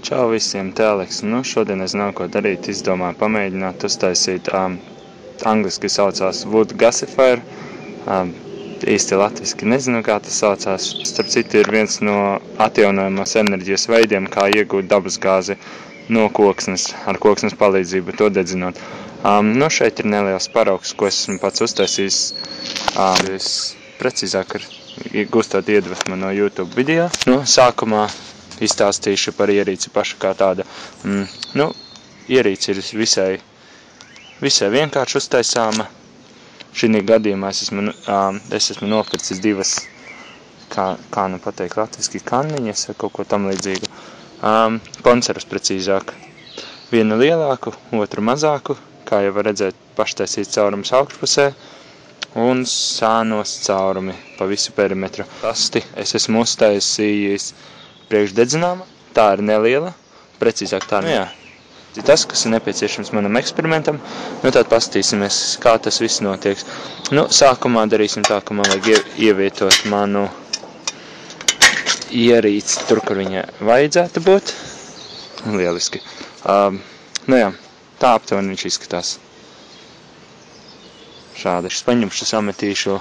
Čau visiem, te Aleks. Nu, šodien es nav ko darīt, izdomāju pamēģināt uztaisīt angliski saucās wood gasifier. Īsti latviski nezinu, kā tas saucās. Starp citu ir viens no atjaunojamās enerģijas veidiem, kā iegūt dabas gāzi no koksnes, ar koksnes palīdzību to dedzinot. Nu, šeit ir neliels paraugs, ko esmu pats uztaisījis. Es precīzāk gūstot iedvesmu no YouTube video. Nu, sākumā izstāstīšu par ierīci pašu kā tāda. Ierīci ir visai vienkārši uztaisāma. Šī gadījumā es esmu nopircis divas, kā nu pateikt latviski, kanniņas vai kaut ko tam līdzīgu. Konservus precīzāk. Vienu lielāku, otru mazāku, kā jau var redzēt paštaisīt caurums augšpusē. Un sānos caurumi pa visu perimetru. Pasti es esmu uztaisījis priekšdedzināma, tā ir neliela, precīzāk tā ir. Tas, kas ir nepieciešams manam eksperimentam, tad pastīsimies, kā tas viss notiek. Sākumā darīsim tā, ka man vajag ievietot manu ierīci tur, kur viņa vajadzētu būt. Lieliski. Tā aptuveni viņš izskatās. Šādi. Es paņemšu, sametīšu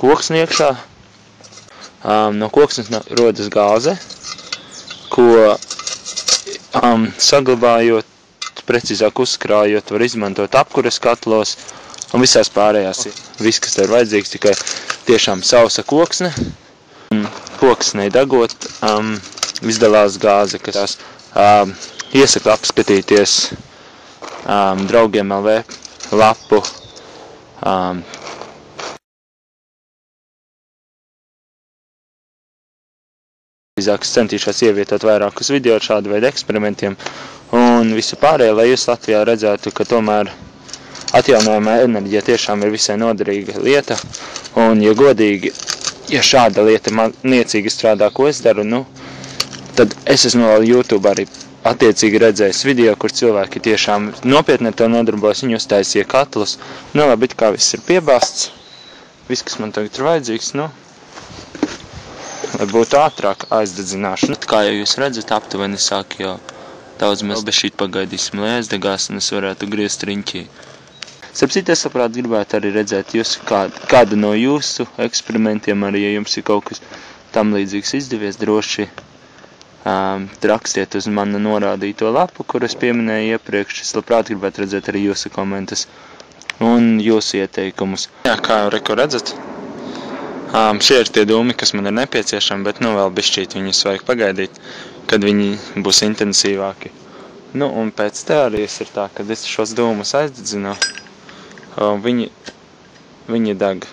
koksni iekšā. No koksnes rodas gāze, ko saglabājot, precīzāk uzkrājot, var izmantot apkures katlos un visās pārējās. Viss, kas tev ir vajadzīgs, tikai tiešām sausa koksne. Koksnei dagot, izdalās gāze, kas tās iesaku apskatīties draugiem LV lapu. Es centīšos ievietot vairākus video ar šādu veidu eksperimentiem un visu pārējo, lai jūs Latvijā redzētu, ka tomēr atjaunojamā enerģija tiešām ir visai noderīga lieta. Un, ja godīgi, ja šāda lieta man niecīgi strādā, ko es daru, tad es esmu vēl YouTube arī attiecīgi redzējis video, kur cilvēki tiešām nopietni ar to nodarbojas, viņi uztaisīja katlus. Labi, kā viss ir piebāsts, viss, kas man tagad ir vajadzīgs, lai būtu ātrāk aizdedzināšana. Kā jau jūs redzat, aptuveni sāk jau daudz mēs bez šīt pagaidīsim, lai aizdegās un es varētu griezt riņķī. Sapcīt, es labprāt gribētu arī redzēt kādu no jūsu eksperimentiem, arī ja jums ir kaut kas tam līdzīgs izdevies, droši rakstiet uz manu norādīto lapu, kur es pieminēju iepriekš. Es labprāt gribētu redzēt arī jūsu komentus un jūsu ieteikumus. Kā jau redzat, šie ir tie dūmi, kas man ir nepieciešami, bet vēl bišķīt viņus vajag pagaidīt, kad viņi būs intensīvāki. Un pēc teorijas ir tā, kad es šos dūmus aizdedzinu, viņi deg.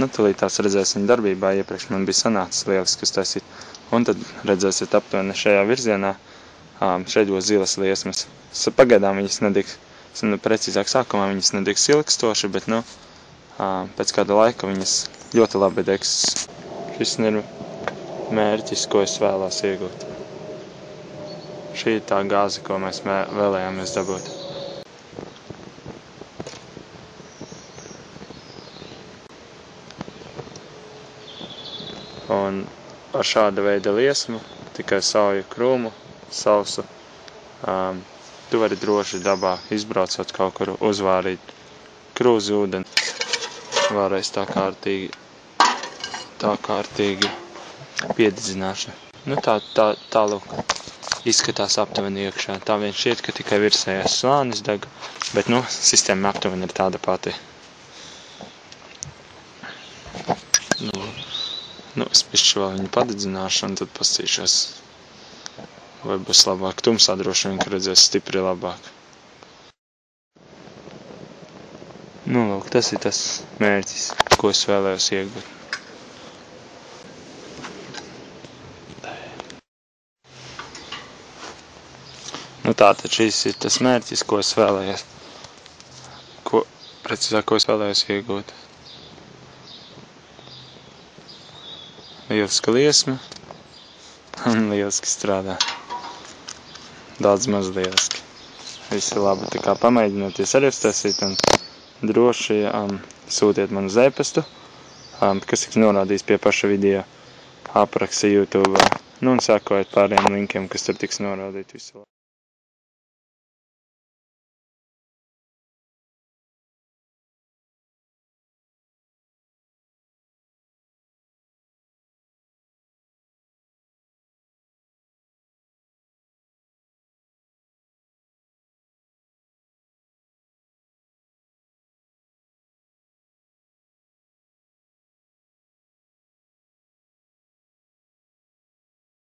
Tūlīt tās redzēsim darbībā, iepriekš man bija sanācis lieliski uztaisīt. Un tad redzēsiet aptuveni šajā virzienā, šeit būs zilas liesmas. Pagaidām viņas nediegs, precīzāk sākumā viņas nediegs ilgstoši, bet pēc kāda laika viņas ļoti labi degs. Šis ir mērķis, ko es vēlos iegūt. Šī ir tā gāze, ko mēs vēlējāmies dabūt. Un ar šāda veida liesmu, tikai sauju krūmu, sausu, tu vari droši dabā izbraucot kaut kur uzvārīt krūzi ūdeni. Vēlreiz tā kārtīgi piededzināšana. Tā lūk, izskatās aptuveni iekšā. Tā vien šķiet, ka tikai virsējais slānis deg, bet sistēma aptuveni ir tāda pati. Es pišķi vēl viņu padedzināšu un tad pastīšos, vai būs labāk. Tumsā droši vien, ka redzēs stipri labāk. Lūk, tas ir tas mērķis, ko es vēlējos iegūt. Tātad šis ir tas mērķis, ko es vēlējos. Precīzāk, ko es vēlējos iegūt. Lieliska liesma un lieliski strādā. Daudz maz lieliski. Viss ir labi, tā kā pamēģinoties arī uztaisīt un droši sūtiet man uz e-pastu, kas tiks norādīts pie paša video apraksta YouTube. Nu un sekojiet pārējiem linkiem, kas tur tiks norādīti visu laiku.